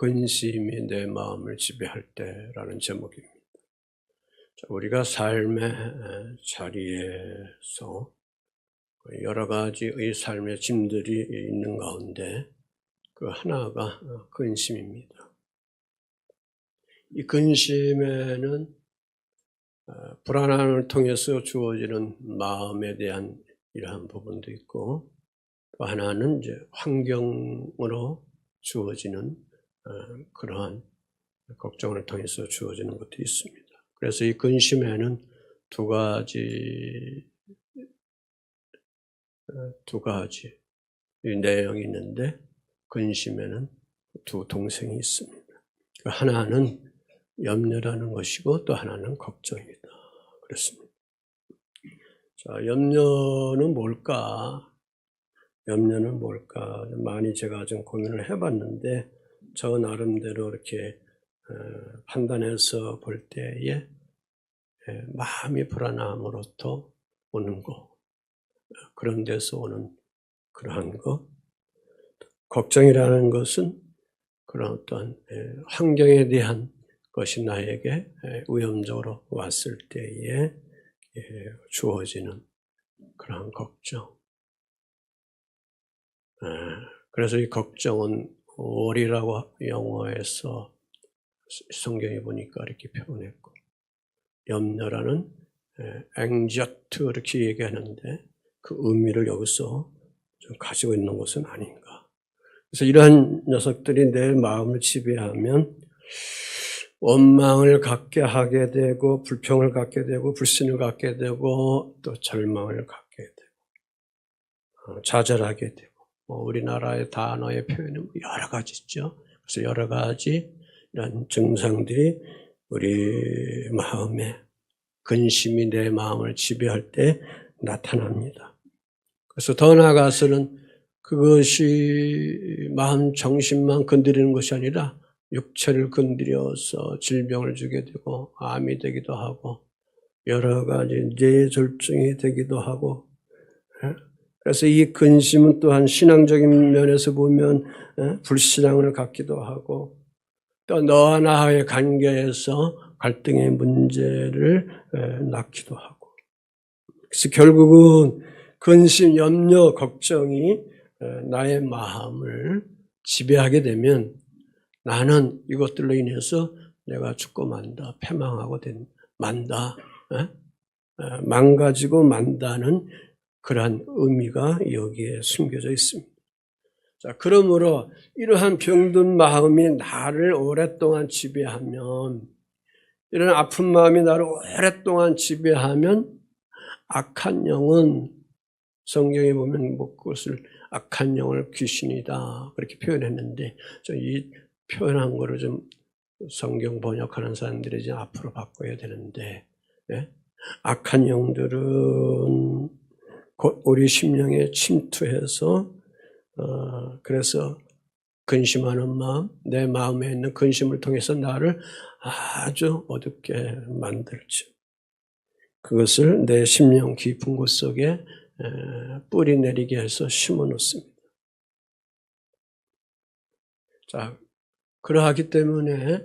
근심이 내 마음을 지배할 때라는 제목입니다. 우리가 삶의 자리에서 여러 가지의 삶의 짐들이 있는 가운데 그 하나가 근심입니다. 이 근심에는 불안함을 통해서 주어지는 마음에 대한 이러한 부분도 있고, 또 하나는 이제 환경으로 주어지는 그러한 걱정을 통해서 주어지는 것도 있습니다. 그래서 이 근심에는 두 가지 내용이 있는데, 근심에는 두 동생이 있습니다. 하나는 염려라는 것이고 또 하나는 걱정이다. 그렇습니다. 자, 염려는 뭘까? 많이 제가 좀 고민을 해봤는데, 저 나름대로 이렇게 판단해서 볼 때에 마음이 불안함으로부터 오는 것, 그런 데서 오는 그러한 것, 걱정이라는 것은 그런 어떤 환경에 대한 것이 나에게 위험적으로 왔을 때에 주어지는 그러한 걱정. 그래서 이 걱정은 worry라고 영어에서 성경에 보니까 이렇게 표현했고, 염려라는 anxiety 이렇게 얘기하는데 그 의미를 여기서 좀 가지고 있는 것은 아닌가. 그래서 이러한 녀석들이 내 마음을 지배하면 원망을 갖게 하게 되고, 불평을 갖게 되고, 불신을 갖게 되고, 또 절망을 갖게 되고, 좌절하게 되고, 우리나라의 단어의 표현은 여러 가지 있죠. 그래서 여러 가지 이런 증상들이 우리 마음에, 근심이 내 마음을 지배할 때 나타납니다. 그래서 더 나아가서는 그것이 마음 정신만 건드리는 것이 아니라 육체를 건드려서 질병을 주게 되고, 암이 되기도 하고, 여러 가지 뇌졸중이 되기도 하고, 그래서 이 근심은 또한 신앙적인 면에서 보면 불신앙을 갖기도 하고, 또 너와 나의 관계에서 갈등의 문제를 낳기도 하고, 그래서 결국은 근심, 염려, 걱정이 나의 마음을 지배하게 되면 나는 이것들로 인해서 내가 죽고 만다, 패망하고 만다, 망가지고 만다는 그러한 의미가 여기에 숨겨져 있습니다. 자, 그러므로 이러한 병든 마음이 나를 오랫동안 지배하면, 이런 아픈 마음이 나를 오랫동안 지배하면 악한 영은, 성경에 보면 그것을 악한 영을 귀신이다 그렇게 표현했는데, 이 표현한 거를 좀 성경 번역하는 사람들이 이제 앞으로 바꿔야 되는데, 악한 영들은 우리 심령에 침투해서 그래서 근심하는 마음, 내 마음에 있는 근심을 통해서 나를 아주 어둡게 만들죠. 그것을 내 심령 깊은 곳 속에 뿌리 내리게 해서 심어 놓습니다. 자, 그러하기 때문에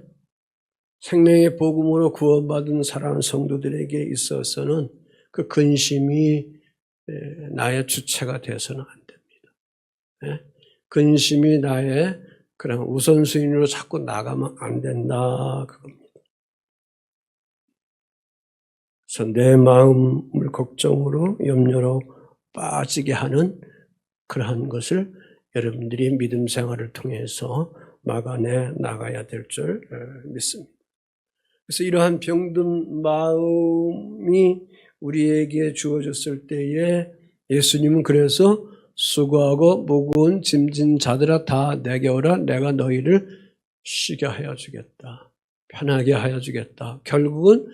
생명의 복음으로 구원받은 사랑하는 성도들에게 있어서는 그 근심이 나의 주체가 되어서는 안 됩니다. 근심이 나의 그런 우선순위로 자꾸 나가면 안 된다, 그겁니다. 그래서 내 마음을 걱정으로, 염려로 빠지게 하는 그러한 것을 여러분들이 믿음 생활을 통해서 막아내 나가야 될 줄 믿습니다. 그래서 이러한 병든 마음이 우리에게 주어졌을 때에 예수님은 그래서 수고하고 무거운 짐진 자들아 다 내게 오라, 내가 너희를 쉬게 하여 주겠다, 편하게 하여 주겠다. 결국은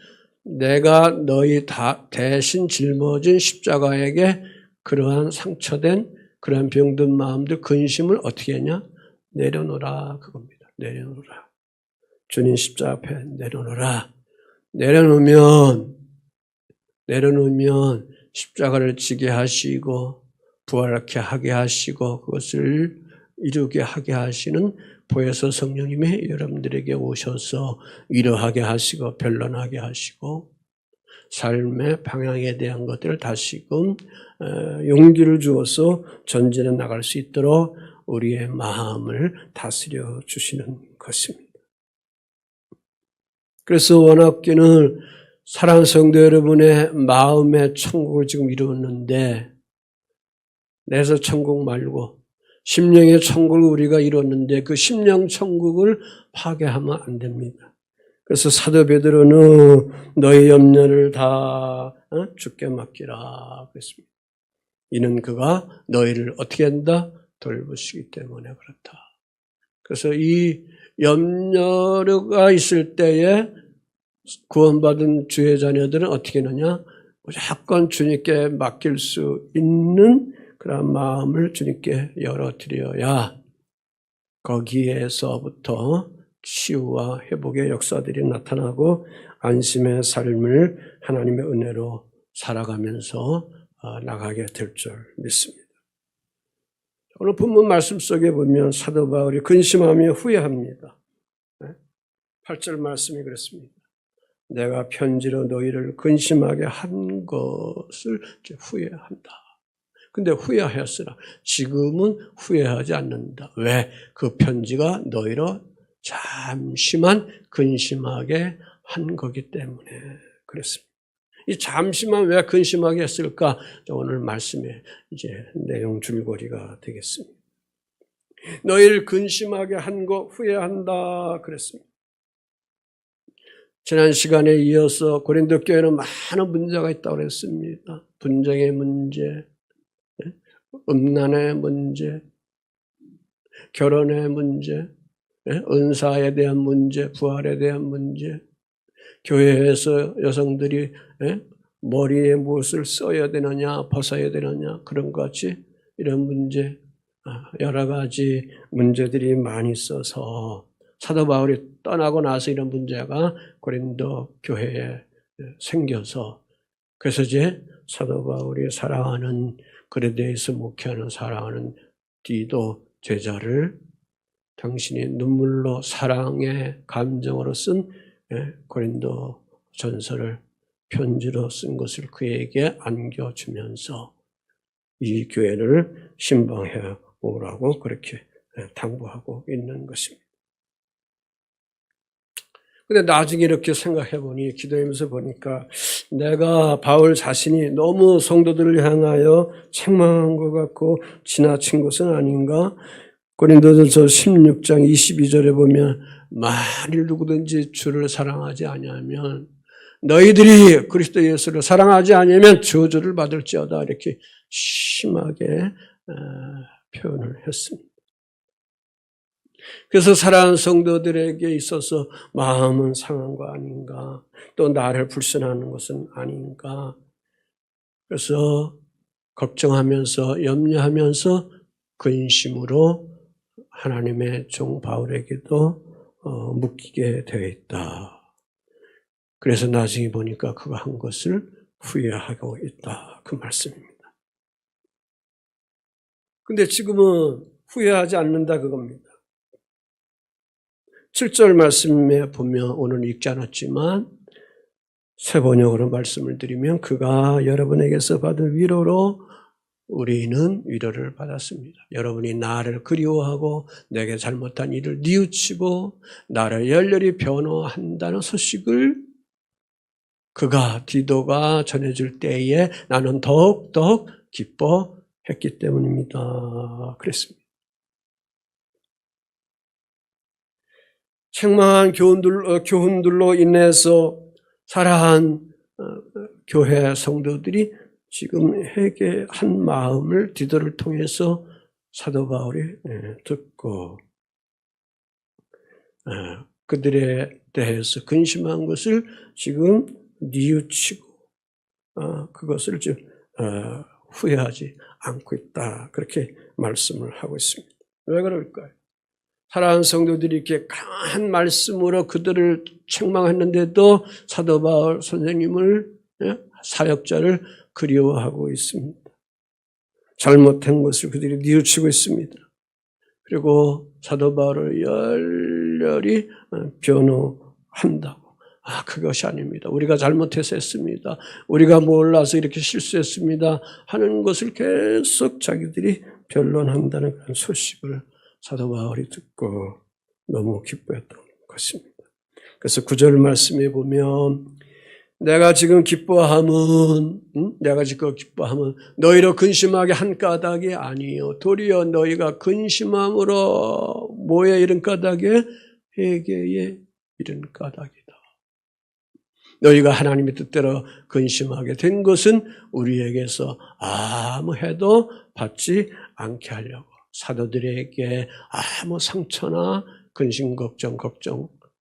내가 너희 다 대신 짊어진 십자가에게 그러한 상처된 그러한 병든 마음들, 근심을 어떻게 했냐? 내려놓으라, 그겁니다. 내려놓으라. 주님 십자가 앞에 내려놓으라. 내려놓으면 십자가를 지게 하시고 부활하게 하게 하시고 그것을 이루게 하게 하시는 보혜사 성령님이 여러분들에게 오셔서 위로하게 하시고 변론하게 하시고 삶의 방향에 대한 것들을 다시금 용기를 주어서 전진해 나갈 수 있도록 우리의 마음을 다스려 주시는 것입니다. 그래서 원학기는 사랑하는 성도 여러분의 마음의 천국을 지금 이루었는데 내서 천국 말고 심령의 천국을 우리가 이뤘는데 그 심령 천국을 파괴하면 안 됩니다. 그래서 사도 베드로는 너의 염려를 다 주께 맡기라 그랬습니다. 이는 그가 너희를 어떻게 한다? 돌보시기 때문에 그렇다. 그래서 이 염려가 있을 때에 구원받은 주의 자녀들은 어떻게 하느냐? 무조건 주님께 맡길 수 있는 그런 마음을 주님께 열어드려야 거기에서부터 치유와 회복의 역사들이 나타나고 안심의 삶을 하나님의 은혜로 살아가면서 나가게 될 줄 믿습니다. 오늘 본문 말씀 속에 보면 사도 바울이 근심하며 후회합니다. 8절 말씀이 그렇습니다. 내가 편지로 너희를 근심하게 한 것을 후회한다. 근데 후회하였으나 지금은 후회하지 않는다. 왜? 그 편지가 너희로 잠시만 근심하게 한 거기 때문에 그렇습니다. 이 잠시만 왜 근심하게 했을까? 오늘 말씀의 이제 내용 줄거리가 되겠습니다. 너희를 근심하게 한 거 후회한다 그랬습니다. 지난 시간에 이어서 고린도 교회는 많은 문제가 있다고 그랬습니다. 분쟁의 문제, 음란의 문제, 결혼의 문제, 은사에 대한 문제, 부활에 대한 문제, 교회에서 여성들이 머리에 무엇을 써야 되느냐, 벗어야 되느냐, 그런 것 같이 이런 문제, 여러 가지 문제들이 많이 있어서 사도 바울이 떠나고 나서 이런 문제가 고린도 교회에 생겨서 그래서 이제 사도 바울이 사랑하는 고린도에서 목회하는 사랑하는 디도 제자를 당신이 눈물로 사랑의 감정으로 쓴 고린도 전서를 편지로 쓴 것을 그에게 안겨주면서 이 교회를 신방해 오라고 그렇게 당부하고 있는 것입니다. 근데 나중에 이렇게 생각해 보니, 기도하면서 보니까 내가 바울 자신이 너무 성도들을 향하여 책망한 것 같고 지나친 것은 아닌가? 고린도전서 16장 22절에 보면 만일 누구든지 주를 사랑하지 아니하면 너희들이 그리스도 예수를 사랑하지 아니하면 저주를 받을지어다 이렇게 심하게 표현을 했습니다. 그래서 사랑하는 성도들에게 있어서 마음은 상한 거 아닌가, 또 나를 불신하는 것은 아닌가, 그래서 걱정하면서 염려하면서 근심으로 하나님의 종 바울에게도 묶이게 되어 있다. 그래서 나중에 보니까 그가 한 것을 후회하고 있다. 그 말씀입니다. 근데 지금은 후회하지 않는다 그겁니다. 7절 말씀에 보면 오늘 읽지 않았지만 새 번역으로 말씀을 드리면 그가 여러분에게서 받은 위로로 우리는 위로를 받았습니다. 여러분이 나를 그리워하고 내게 잘못한 일을 뉘우치고 나를 열렬히 변호한다는 소식을 그가 디도가 전해줄 때에 나는 더욱더 기뻐했기 때문입니다. 그랬습니다. 책망한 교훈들로 인해서 살아한 교회 성도들이 지금 회개한 마음을 디도를 통해서 사도 바울이 듣고 그들에 대해서 근심한 것을 지금 뉘우치고 그것을 좀 후회하지 않고 있다. 그렇게 말씀을 하고 있습니다. 왜 그럴까요? 사랑하는 성도들이 이렇게 강한 말씀으로 그들을 책망했는데도 사도 바울 선생님을 사역자를 그리워하고 있습니다. 잘못한 것을 그들이 뉘우치고 있습니다. 그리고 사도 바울을 열렬히 변호한다고. 그것이 아닙니다. 우리가 잘못해서 했습니다. 우리가 몰라서 이렇게 실수했습니다. 하는 것을 계속 자기들이 변론한다는 그런 소식을 사도 바울이 듣고 너무 기뻐했던 것입니다. 그래서 9절 말씀에 보면 내가 지금 기뻐함은 너희로 근심하게 한 까닭이 아니요 도리어 너희가 근심함으로 뭐에 이른 까닭에 회개에 이른 까닭이다. 너희가 하나님의 뜻대로 근심하게 된 것은 우리에게서 아무 해도 받지 않게 하려고 사도들에게 아무 상처나 근심, 걱정,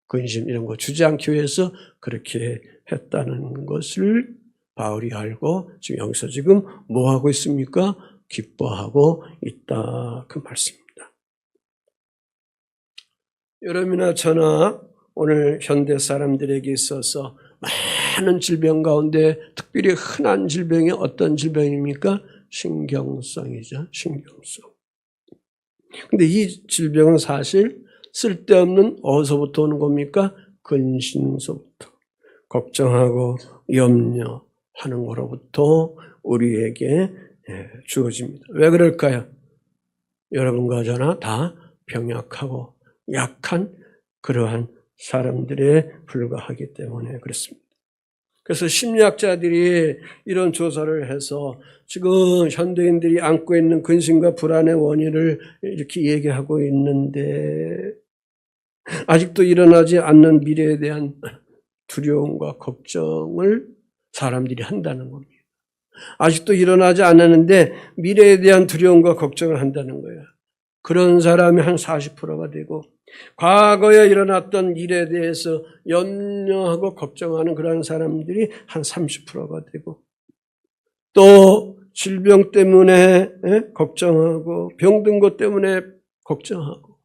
근심 이런 거 주지 않기 위해서 그렇게 했다는 것을 바울이 알고 지금 여기서 지금 뭐 하고 있습니까? 기뻐하고 있다 그 말씀입니다. 여러분이나 저나 오늘 현대 사람들에게 있어서 많은 질병 가운데 특별히 흔한 질병이 어떤 질병입니까? 신경성이죠. 신경성. 근데 이 질병은 사실 쓸데없는 어디서부터 오는 겁니까? 근심서부터. 걱정하고 염려하는 거로부터 우리에게 주어집니다. 왜 그럴까요? 여러분과 저나 다 병약하고 약한 그러한 사람들에 불과하기 때문에 그렇습니다. 그래서 심리학자들이 이런 조사를 해서 지금 현대인들이 안고 있는 근심과 불안의 원인을 이렇게 얘기하고 있는데 아직도 일어나지 않는 미래에 대한 두려움과 걱정을 사람들이 한다는 겁니다. 아직도 일어나지 않았는데 미래에 대한 두려움과 걱정을 한다는 거예요. 그런 사람이 한 40%가 되고 과거에 일어났던 일에 대해서 염려하고 걱정하는 그런 사람들이 한 30%가 되고 또 질병 때문에 걱정하고 병든 것 때문에 걱정하고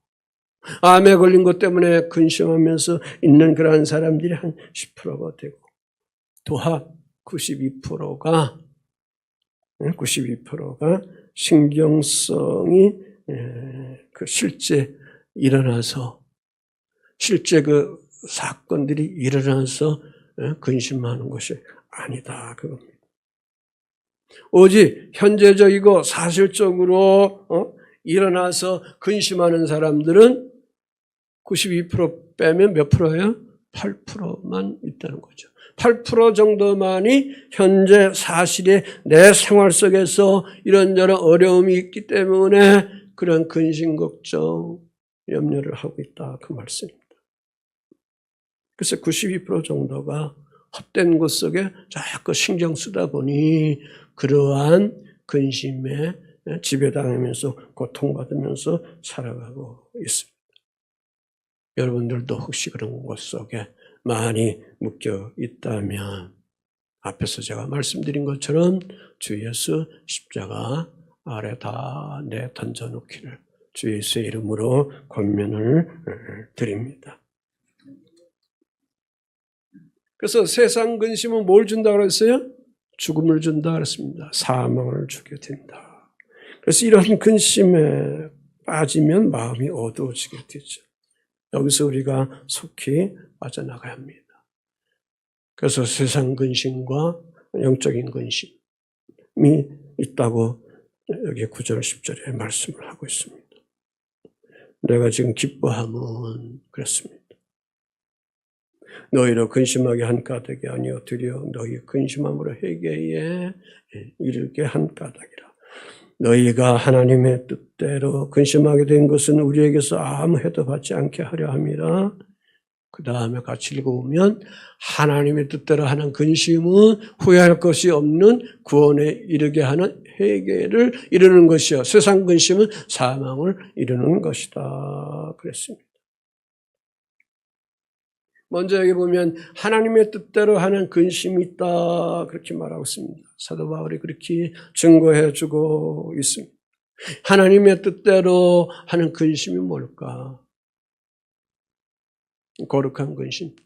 암에 걸린 것 때문에 근심하면서 있는 그런 사람들이 한 10%가 되고 또한 92%가 신경성이 실제 일어나서 실제 그 사건들이 일어나서 근심하는 것이 아니다 그겁니다. 오직 현재적이고 사실적으로 일어나서 근심하는 사람들은 92% 빼면 몇 프로예요? 8%만 있다는 거죠. 8% 정도만이 현재 사실에 내 생활 속에서 이런저런 어려움이 있기 때문에 그런 근심, 걱정, 염려를 하고 있다 그 말씀입니다. 그래서 92% 정도가 헛된 것 속에 자꾸 신경 쓰다 보니 그러한 근심에 지배당하면서 고통받으면서 살아가고 있습니다. 여러분들도 혹시 그런 것 속에 많이 묶여 있다면 앞에서 제가 말씀드린 것처럼 주 예수 십자가 아래 다 내던져놓기를 주 예수의 이름으로 권면을 드립니다. 그래서 세상 근심은 뭘 준다고 그랬어요? 죽음을 준다 그랬습니다. 사망을 주게 된다. 그래서 이런 근심에 빠지면 마음이 어두워지게 되죠. 여기서 우리가 속히 빠져나가야 합니다. 그래서 세상 근심과 영적인 근심이 있다고 여기 9절 10절에 말씀을 하고 있습니다. 내가 지금 기뻐함은 그렇습니다. 너희로 근심하게 한 까닭이 아니요 드려 너희 근심함으로 회개에 이르게 한 까닭이라. 너희가 하나님의 뜻대로 근심하게 된 것은 우리에게서 아무 해도 받지 않게 하려 함이라. 그 다음에 같이 읽어보면 하나님의 뜻대로 하는 근심은 후회할 것이 없는 구원에 이르게 하는 회개를 이루는 것이요 세상 근심은 사망을 이루는 것이다 그랬습니다. 먼저 여기 보면 하나님의 뜻대로 하는 근심이 있다 그렇게 말하고 있습니다. 사도 바울이 그렇게 증거해주고 있습니다. 하나님의 뜻대로 하는 근심이 뭘까? 거룩한 근심.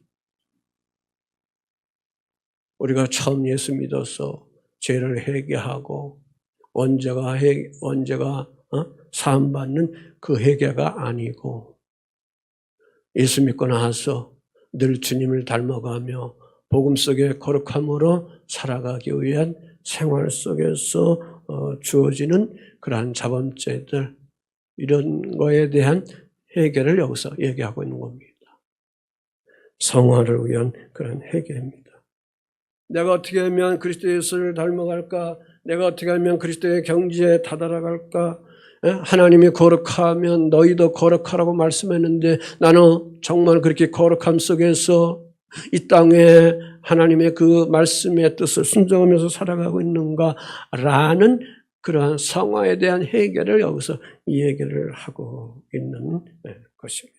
우리가 처음 예수 믿어서 죄를 회개하고 언제가 사함받는 그 회개가 아니고 예수 믿고 나서 늘 주님을 닮아가며 복음 속의 거룩함으로 살아가기 위한 생활 속에서 주어지는 그러한 자범죄들, 이런 거에 대한 해결을 여기서 얘기하고 있는 겁니다. 성화를 위한 그런 해결입니다. 내가 어떻게 하면 그리스도 예수를 닮아갈까? 내가 어떻게 하면 그리스도의 경지에 다다라갈까? 하나님이 거룩하면 너희도 거룩하라고 말씀했는데 나는 정말 그렇게 거룩함 속에서 이 땅에 하나님의 그 말씀의 뜻을 순종하면서 살아가고 있는가라는 그러한 성화에 대한 해결을 여기서 이 얘기를 하고 있는 것입니다.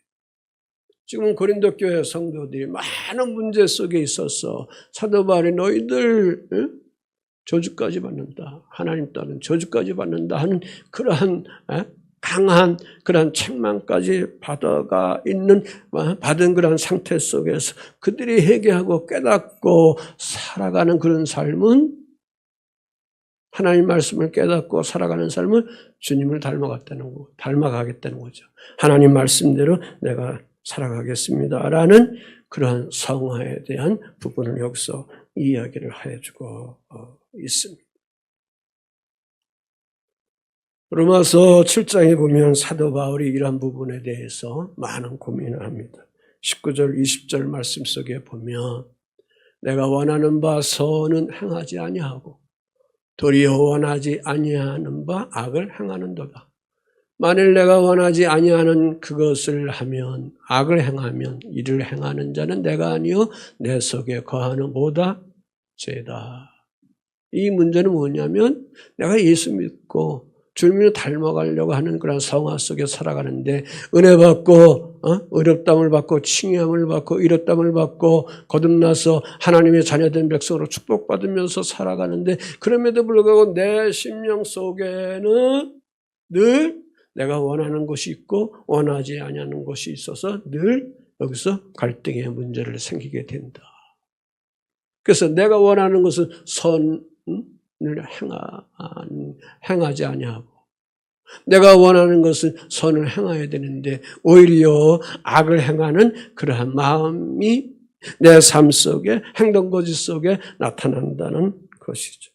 지금 고린도 교회 성도들이 많은 문제 속에 있어서 사도 바울이 너희들 저주까지 받는다, 하나님 따른 저주까지 받는다 하는 그러한 강한 그러한 책망까지 받은 그런 상태 속에서 그들이 회개하고 깨닫고 살아가는 그런 삶은, 하나님 말씀을 깨닫고 살아가는 삶은 주님을 닮아가겠다는 거죠. 하나님 말씀대로 내가 살아가겠습니다라는 그러한 성화에 대한 부분을 여기서 이야기를 해주고 있습니다. 로마서 7장에 보면 사도 바울이 이러한 부분에 대해서 많은 고민을 합니다. 19절, 20절 말씀 속에 보면 내가 원하는 바 선은 행하지 아니하고 도리어 원하지 아니하는 바 악을 행하는도다. 만일 내가 원하지 아니하는 그것을 하면, 악을 행하면 이를 행하는 자는 내가 아니요 내 속에 거하는 뭐다? 죄다. 이 문제는 뭐냐면 내가 예수 믿고 주님을 닮아가려고 하는 그런 성화 속에 살아가는데 은혜 받고 의롭다함을 받고 칭함을 받고 이롭다함을 받고 거듭나서 하나님의 자녀된 백성으로 축복받으면서 살아가는데, 그럼에도 불구하고 내 심령 속에는 늘 내가 원하는 것이 있고 원하지 아니하는 것이 있어서 늘 여기서 갈등의 문제를 생기게 된다. 그래서 내가 원하는 것은 선을 행하지 아니하고, 내가 원하는 것은 선을 행해야 되는데 오히려 악을 행하는 그러한 마음이 내 삶 속에, 행동거지 속에 나타난다는 것이죠.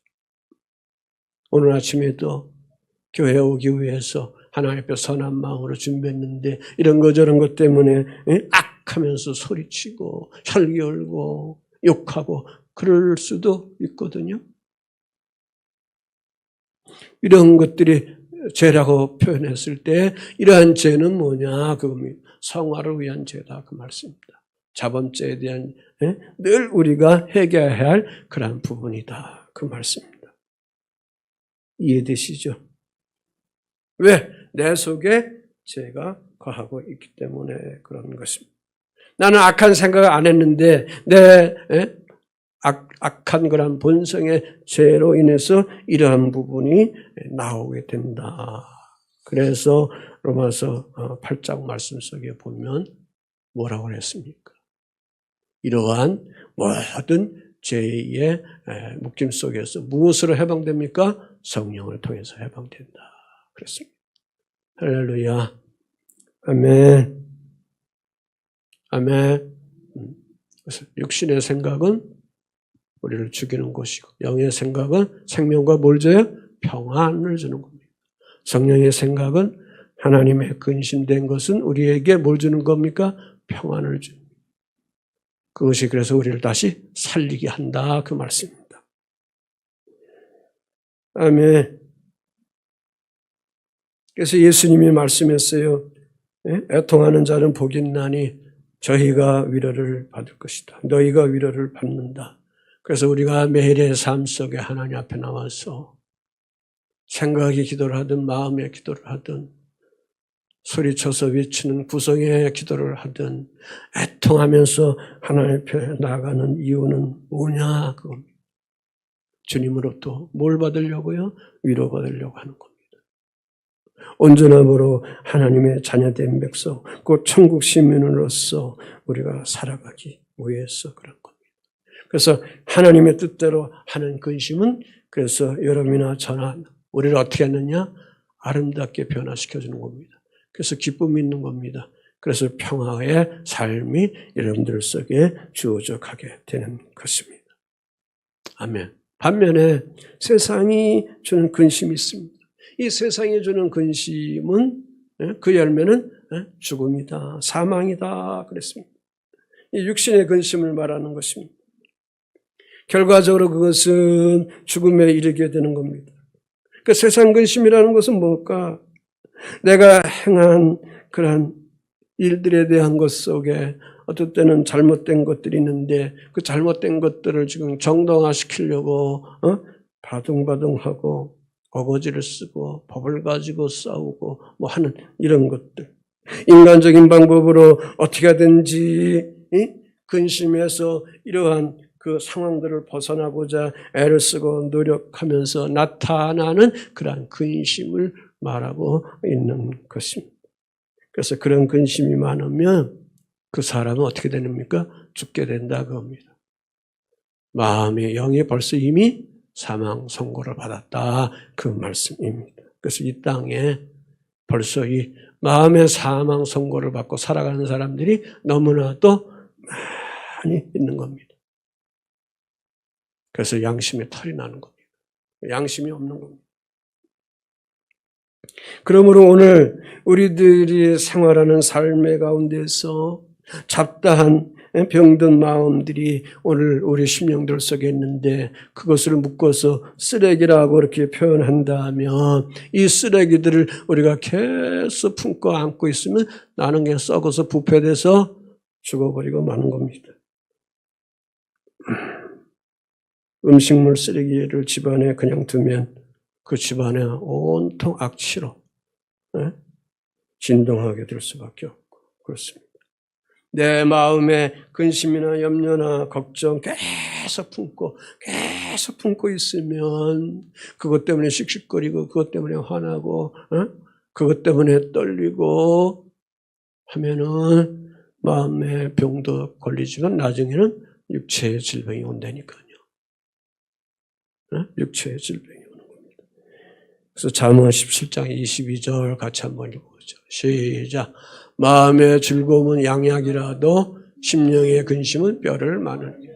오늘 아침에도 교회에 오기 위해서 하나님 앞에 선한 마음으로 준비했는데 이런 거 저런 것 때문에 악하면서 소리치고 혈기 열고 욕하고 그럴 수도 있거든요. 이런 것들이 죄라고 표현했을 때 이러한 죄는 뭐냐? 그겁니다. 성화를 위한 죄다 그 말씀입니다. 자범죄에 대한 늘 우리가 해결해야 할 그러한 부분이다 그 말씀입니다. 이해되시죠? 왜? 내 속에 죄가 거하고 있기 때문에 그런 것입니다. 나는 악한 생각을 안 했는데 내 악한 그런 본성의 죄로 인해서 이러한 부분이 나오게 된다. 그래서 로마서 8장 말씀 속에 보면 뭐라고 그랬습니까? 이러한 모든 죄의 묶임 속에서 무엇으로 해방됩니까? 성령을 통해서 해방된다. 그랬습니다. 할렐루야. 아멘. 아멘. 그래서 육신의 생각은 우리를 죽이는 것이고 영의 생각은 생명과 뭘 줘요? 평안을 주는 겁니다. 성령의 생각은 하나님의 근심된 것은 우리에게 뭘 주는 겁니까? 평안을 주는 겁니다. 그것이 그래서 우리를 다시 살리게 한다 그 말씀입니다. 아멘. 그래서 예수님이 말씀했어요. 애통하는 자는 복이 있나니 저희가 위로를 받을 것이다. 너희가 위로를 받는다. 그래서 우리가 매일의 삶 속에 하나님 앞에 나와서 생각의 기도를 하든 마음의 기도를 하든 소리쳐서 외치는 구성의 기도를 하든 애통하면서 하나님 앞에 나아가는 이유는 뭐냐? 그겁니다. 주님으로부터 뭘 받으려고요? 위로받으려고 하는 겁니다. 온전함으로 하나님의 자녀된 백성, 곧 천국 시민으로서 우리가 살아가기 위해서 그런 겁니다. 그래서 하나님의 뜻대로 하는 근심은 그래서 여러분이나 저나 우리를 어떻게 했느냐? 아름답게 변화시켜주는 겁니다. 그래서 기쁨이 있는 겁니다. 그래서 평화의 삶이 여러분들 속에 주어져 가게 되는 것입니다. 아멘. 반면에 세상이 주는 근심이 있습니다. 이 세상이 주는 근심은 그 열매는 죽음이다, 사망이다 그랬습니다. 이 육신의 근심을 말하는 것입니다. 결과적으로 그것은 죽음에 이르게 되는 겁니다. 그 세상 근심이라는 것은 뭘까? 내가 행한 그러한 일들에 대한 것 속에 어떨 때는 잘못된 것들이 있는데 그 잘못된 것들을 지금 정당화시키려고 바둥바둥하고 어거지를 쓰고 법을 가지고 싸우고 뭐 하는 이런 것들. 인간적인 방법으로 어떻게 하든지 근심해서 이러한 그 상황들을 벗어나고자 애를 쓰고 노력하면서 나타나는 그러한 근심을 말하고 있는 것입니다. 그래서 그런 근심이 많으면 그 사람은 어떻게 됩니까? 죽게 된다 그겁니다. 마음의 영이 벌써 이미 사망 선고를 받았다 그 말씀입니다. 그래서 이 땅에 벌써 이 마음의 사망 선고를 받고 살아가는 사람들이 너무나도 많이 있는 겁니다. 그래서 양심의 털이 나는 겁니다. 양심이 없는 겁니다. 그러므로 오늘 우리들이 생활하는 삶의 가운데서 잡다한 병든 마음들이 오늘 우리 심령들 속에 있는데 그것을 묶어서 쓰레기라고 이렇게 표현한다면 이 쓰레기들을 우리가 계속 품고 안고 있으면 나는 그냥 썩어서 부패돼서 죽어버리고 마는 겁니다. 음식물 쓰레기를 집안에 그냥 두면 그 집안에 온통 악취로 진동하게 될 수밖에 없고 그렇습니다. 내 마음에 근심이나 염려나 걱정 계속 품고 있으면 그것 때문에 씩씩거리고 그것 때문에 화나고 그것 때문에 떨리고 하면은 마음의 병도 걸리지만 나중에는 육체의 질병이 온다니까요. 육체의 질병이 오는 겁니다. 그래서 잠언 17장 22절 같이 한번 읽어보죠. 시작. 마음의 즐거움은 양약이라도 심령의 근심은 뼈를 마르니라.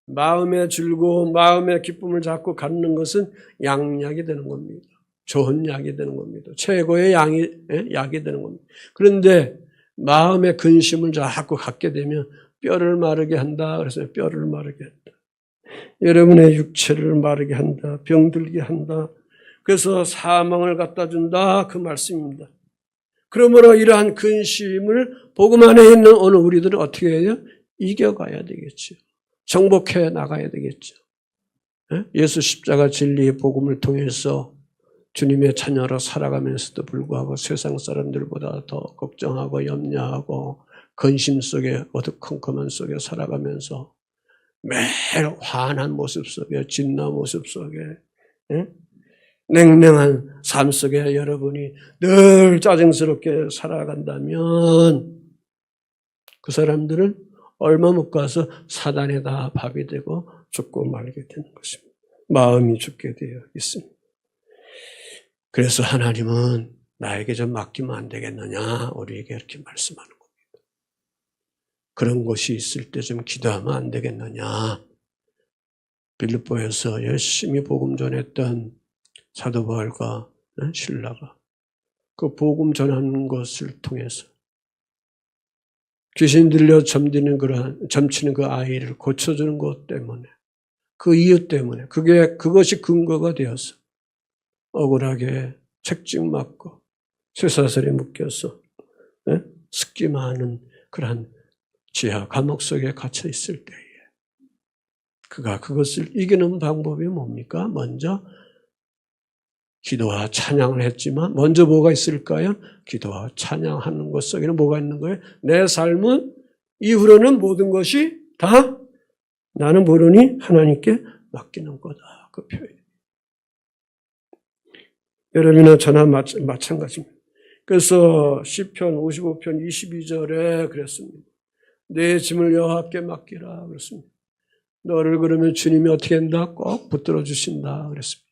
마음의 즐거움, 마음의 기쁨을 자꾸 갖는 것은 양약이 되는 겁니다. 좋은 약이 되는 겁니다. 최고의 약이 되는 겁니다. 그런데 마음의 근심을 자꾸 갖게 되면 뼈를 마르게 한다. 그래서 뼈를 마르게 한다. 여러분의 육체를 마르게 한다. 병들게 한다. 그래서 사망을 갖다 준다. 그 말씀입니다. 그러므로 이러한 근심을 복음 안에 있는 오늘 우리들은 어떻게 해요? 이겨가야 되겠죠. 정복해 나가야 되겠죠. 예수 십자가 진리의 복음을 통해서 주님의 자녀로 살아가면서도 불구하고 세상 사람들보다 더 걱정하고 염려하고 근심 속에 어두컴컴한 속에 살아가면서 매일 화난 모습 속에 진나 모습 속에 냉랭한 삶 속에 여러분이 늘 짜증스럽게 살아간다면 그 사람들은 얼마 못 가서 사단에 다 밥이 되고 죽고 말게 되는 것입니다. 마음이 죽게 되어 있습니다. 그래서 하나님은 나에게 좀 맡기면 안 되겠느냐 우리에게 이렇게 말씀하는 겁니다. 그런 것이 있을 때 좀 기도하면 안 되겠느냐. 빌립보에서 열심히 복음 전했던 사도 바울과 실라가 그 복음 전하는 것을 통해서 귀신 들려 점치는 그 아이를 고쳐주는 것 때문에 그 이유 때문에 그것이 근거가 되어서 억울하게 책찍 맞고 쇠사슬에 묶여서 습기많은 그러한 지하 감옥 속에 갇혀 있을 때에 그가 그것을 이기는 방법이 뭡니까? 먼저 기도와 찬양을 했지만 먼저 뭐가 있을까요? 기도와 찬양하는 것 속에는 뭐가 있는 거예요? 내 삶은 이후로는 모든 것이 다 나는 모르니 하나님께 맡기는 거다. 그 표현. 여러분이나 저나 마찬가지입니다. 그래서 시편 55편 22절에 그랬습니다. 내 짐을 여호와께 맡기라 그랬습니다. 너를 그러면 주님이 어떻게 한다? 꼭 붙들어 주신다 그랬습니다.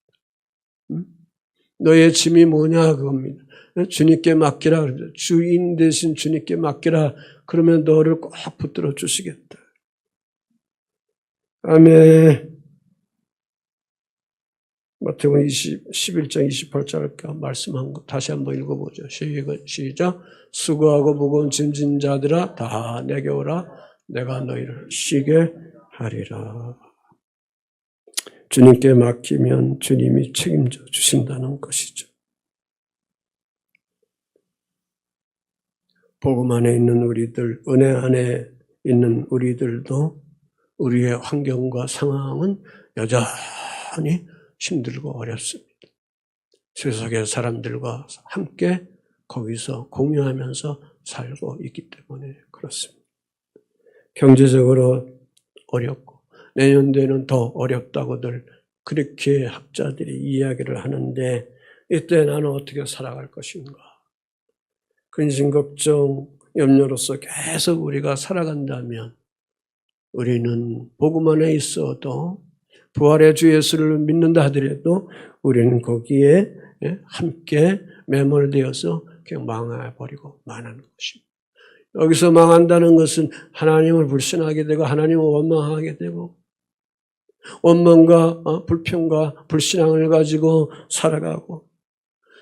너의 짐이 뭐냐 그겁니다. 주님께 맡기라. 주인 대신 주님께 맡기라. 그러면 너를 꼭 붙들어 주시겠다. 아멘. 마태복음 11장 28절 말씀한 거 다시 한번 읽어보죠. 시작. 수고하고 무거운 짐진 자들아 다 내게 오라. 내가 너희를 쉬게 하리라. 주님께 맡기면 주님이 책임져 주신다는 것이죠. 복음 안에 있는 우리들, 은혜 안에 있는 우리들도 우리의 환경과 상황은 여전히 힘들고 어렵습니다. 세상의 사람들과 함께 거기서 공유하면서 살고 있기 때문에 그렇습니다. 경제적으로 어렵고 내년도에는 더 어렵다고들 그렇게 학자들이 이야기를 하는데 이때 나는 어떻게 살아갈 것인가. 근심, 걱정, 염려로서 계속 우리가 살아간다면 우리는 복음 안에 있어도 부활의 주 예수를 믿는다 하더라도 우리는 거기에 함께 매몰되어서 그냥 망해버리고 마는 것입니다. 여기서 망한다는 것은 하나님을 불신하게 되고 하나님을 원망하게 되고 원망과 불평과 불신앙을 가지고 살아가고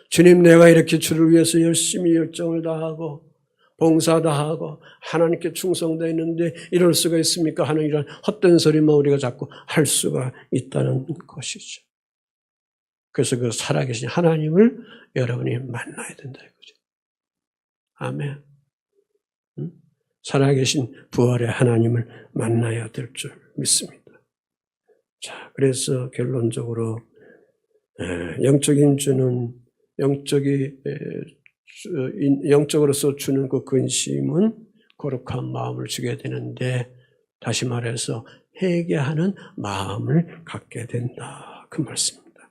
주님 내가 이렇게 주를 위해서 열심히 열정을 다하고 봉사 다하고 하나님께 충성되어 있는데 이럴 수가 있습니까? 하는 이런 헛된 소리만 우리가 자꾸 할 수가 있다는 것이죠. 그래서 그 살아계신 하나님을 여러분이 만나야 된다 이거죠. 아멘. 살아계신 부활의 하나님을 만나야 될 줄 믿습니다. 자, 그래서 결론적으로 영적인 주는 영적으로서 주는 그 근심은 거룩한 마음을 주게 되는데 다시 말해서 회개하는 마음을 갖게 된다. 그 말씀입니다.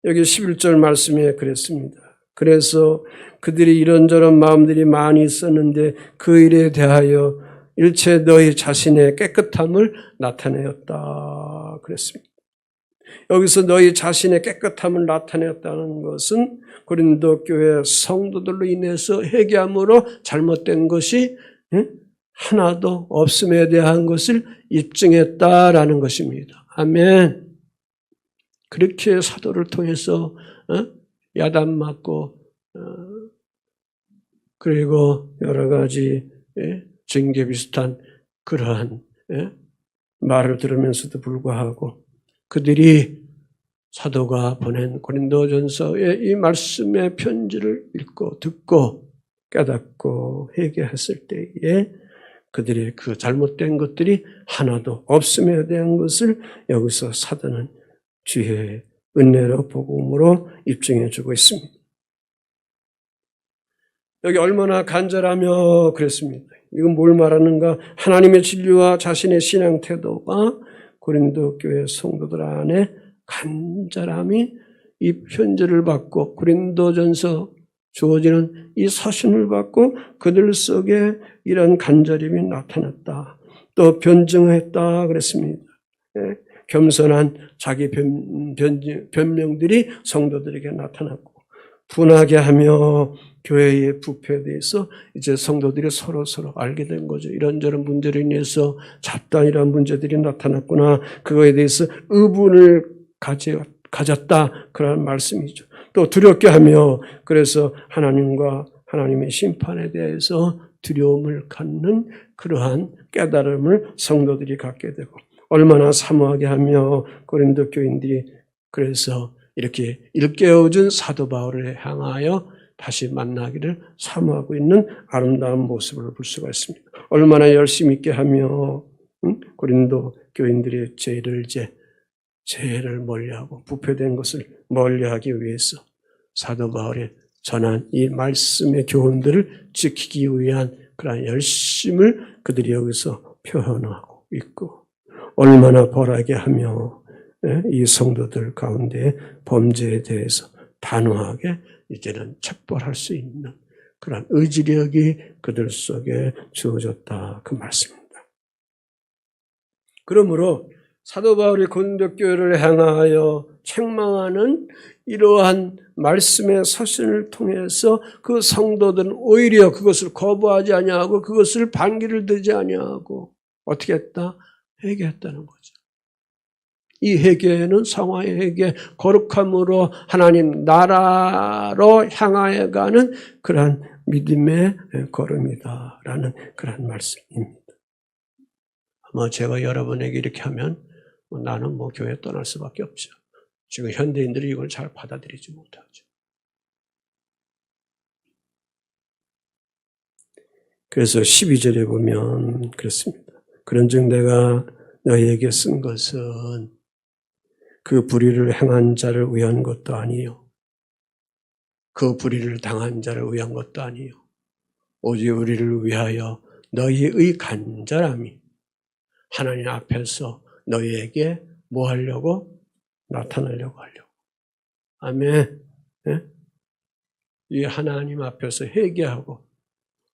여기 11절 말씀에 그랬습니다. 그래서 그들이 이런저런 마음들이 많이 있었는데 그 일에 대하여 일체 너희 자신의 깨끗함을 나타내었다. 그랬습니다. 여기서 너희 자신의 깨끗함을 나타냈다는 것은 고린도 교회 성도들로 인해서 회개함으로 잘못된 것이 하나도 없음에 대한 것을 입증했다라는 것입니다. 아멘. 그렇게 사도를 통해서 야단 맞고 그리고 여러 가지 징계 비슷한 그러한 말을 들으면서도 불구하고 그들이 사도가 보낸 고린도전서의 이 말씀의 편지를 읽고 듣고 깨닫고 회개했을 때에 그들의 그 잘못된 것들이 하나도 없음에 대한 것을 여기서 사도는 주의 은혜로 복음으로 입증해 주고 있습니다. 여기 얼마나 간절하며 그랬습니다. 이건 뭘 말하는가? 하나님의 진리와 자신의 신앙 태도가 고린도 교회 성도들 안에 간절함이 이 편지를 받고 고린도전서 주어지는 이 서신을 받고 그들 속에 이런 간절함이 나타났다. 또 변증했다 그랬습니다. 겸손한 자기 변명들이 성도들에게 나타났고 분하게 하며 교회의 부패에 대해서 이제 성도들이 서로 알게 된 거죠. 이런저런 문제로 인해서 잡다이란 문제들이 나타났구나. 그거에 대해서 의분을 가졌다. 그런 말씀이죠. 또 두렵게 하며 그래서 하나님과 하나님의 심판에 대해서 두려움을 갖는 그러한 깨달음을 성도들이 갖게 되고 얼마나 사모하게 하며 고린도 교인들이 그래서 이렇게 일깨워준 사도 바울을 향하여 다시 만나기를 사모하고 있는 아름다운 모습을 볼 수가 있습니다. 얼마나 열심히 있게 하며 고린도 교인들의 죄를 멀리하고 부패된 것을 멀리하기 위해서 사도 바울이 전한 이 말씀의 교훈들을 지키기 위한 그런 열심을 그들이 여기서 표현하고 있고 얼마나 벌하게 하며 이 성도들 가운데 범죄에 대해서 단호하게 이제는 책벌할 수 있는 그런 의지력이 그들 속에 주어졌다. 그 말씀입니다. 그러므로 사도 바울이 고린도 교회를 향하여 책망하는 이러한 말씀의 서신을 통해서 그 성도들은 오히려 그것을 거부하지 아니하고 그것을 반기를 들지 아니하고 어떻게 했다? 회개했다는 거죠. 이 회개는 상하의 회개, 거룩함으로 하나님 나라로 향하여 가는 그러한 믿음의 걸음이다라는 그런 말씀입니다. 아마 제가 여러분에게 이렇게 하면 나는 교회 떠날 수밖에 없죠. 지금 현대인들이 이걸 잘 받아들이지 못하죠. 그래서 12절에 보면 그렇습니다. 그런즉 내가 너희에게 쓴 것은 그 불의를 행한 자를 위한 것도 아니요. 그 불의를 당한 자를 위한 것도 아니요. 오직 우리를 위하여 너희의 간절함이 하나님 앞에서 너희에게 뭐 하려고? 나타나려고 하려고. 아멘. 네? 이 하나님 앞에서 회개하고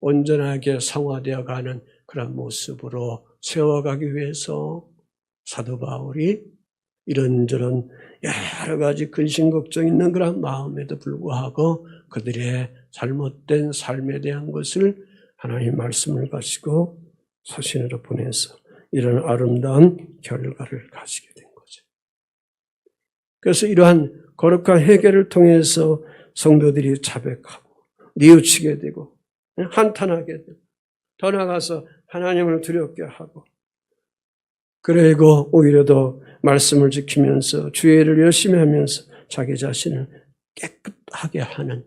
온전하게 성화되어 가는 그런 모습으로 세워가기 위해서 사도 바울이 이런저런 여러 가지 근심 걱정 있는 그런 마음에도 불구하고 그들의 잘못된 삶에 대한 것을 하나님 말씀을 가지고 서신으로 보내서 이런 아름다운 결과를 가지게 된 거죠. 그래서 이러한 거룩한 회개를 통해서 성도들이 자백하고 뉘우치게 되고 한탄하게 되고 더 나아가서 하나님을 두렵게 하고 그리고 오히려 더 말씀을 지키면서 주의 일을 열심히 하면서 자기 자신을 깨끗하게 하는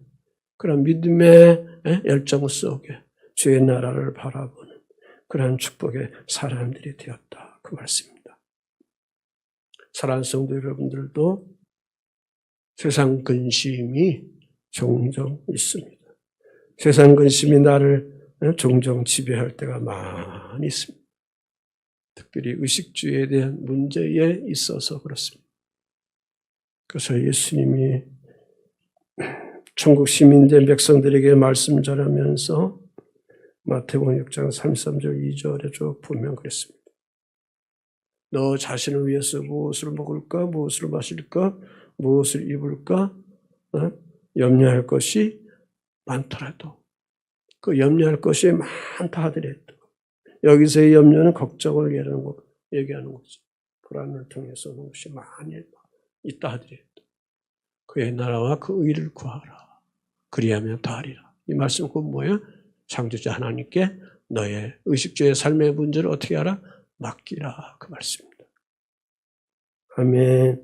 그런 믿음의 열정 속에 주의 나라를 바라보는 그런 축복의 사람들이 되었다. 그 말씀입니다. 사랑하는 성도 여러분들도 세상 근심이 종종 있습니다. 세상 근심이 나를 종종 지배할 때가 많이 있습니다. 특별히 의식주의에 대한 문제에 있어서 그렇습니다. 그래서 예수님이 천국 시민된 백성들에게 말씀 전하면서 마태복음 6장 33절 2절에 쭉 보면 그랬습니다. 너 자신을 위해서 무엇을 먹을까? 무엇을 마실까? 무엇을 입을까? 염려할 것이 많더라도 그 염려할 것이 많다 하더라도 여기서의 염려는 걱정을 얘기하는 거죠. 불안을 통해서 오는 것이 많이 있다 하더라도 그의 나라와 그 의를 구하라. 그리하면 다하리라. 이 말씀은 뭐예요? 창조자 하나님께 너의 의식주의 삶의 문제를 어떻게 하라? 맡기라. 그 말씀입니다. 아멘.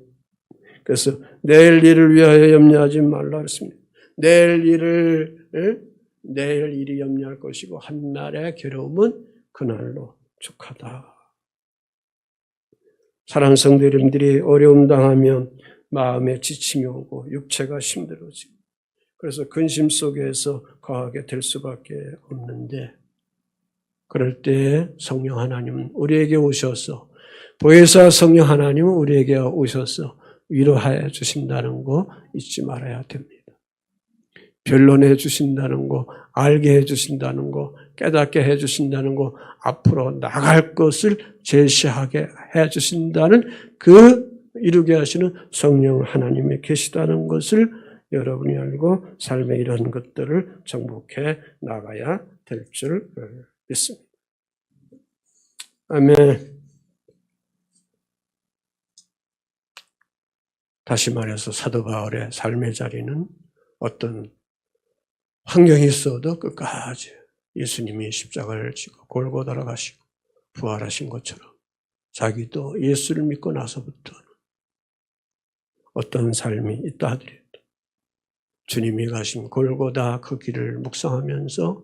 그래서 내일 일을 위하여 염려하지 말라 그랬습니다. 내일 일이 염려할 것이고 한날의 괴로움은 그날로 족하다. 사랑하는 성도 여러분들이 어려움 당하면 마음에 지침이 오고 육체가 힘들어지고 그래서 근심 속에서 거하게 될 수밖에 없는데 그럴 때 성령 하나님은 우리에게 오셔서 보혜사 성령 하나님은 우리에게 오셔서 위로하여 주신다는 거 잊지 말아야 됩니다. 변론해 주신다는 거, 알게 해 주신다는 거, 깨닫게 해 주신다는 거, 앞으로 나갈 것을 제시하게 해 주신다는 그 이루게 하시는 성령 하나님이 계시다는 것을 여러분이 알고 삶의 이런 것들을 정복해 나가야 될 줄 믿습니다. 아멘. 다시 말해서 사도 바울의 삶의 자리는 어떤 환경이 있어도 끝까지 예수님이 십자가를 지고 골고다로 가시고 부활하신 것처럼 자기도 예수를 믿고 나서부터는 어떤 삶이 있다 하더라도 주님이 가신 골고다 그 길을 묵상하면서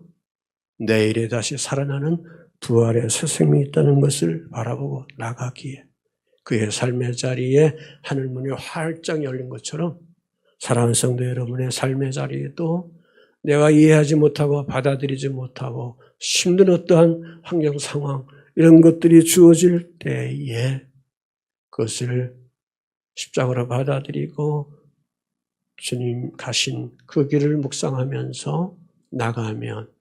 내일에 다시 살아나는 부활의 새 생명이 있다는 것을 바라보고 나가기에 그의 삶의 자리에 하늘문이 활짝 열린 것처럼 사랑하는 성도 여러분의 삶의 자리에도 내가 이해하지 못하고 받아들이지 못하고 힘든 어떠한 환경 상황 이런 것들이 주어질 때에 그것을 십자가로 받아들이고 주님 가신 그 길을 묵상하면서 나가면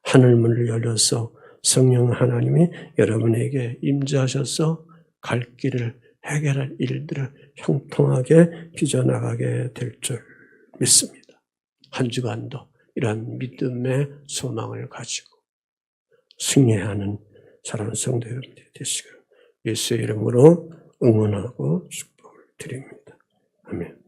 하늘문을 열려서 성령 하나님이 여러분에게 임재하셔서 갈 길을 해결할 일들을 형통하게 빚어나가게 될 줄 믿습니다. 한 주간도 이러한 믿음의 소망을 가지고 승리하는 사랑하는 성도 여러분들이 되시기를 예수의 이름으로 응원하고 축복을 드립니다. 아멘.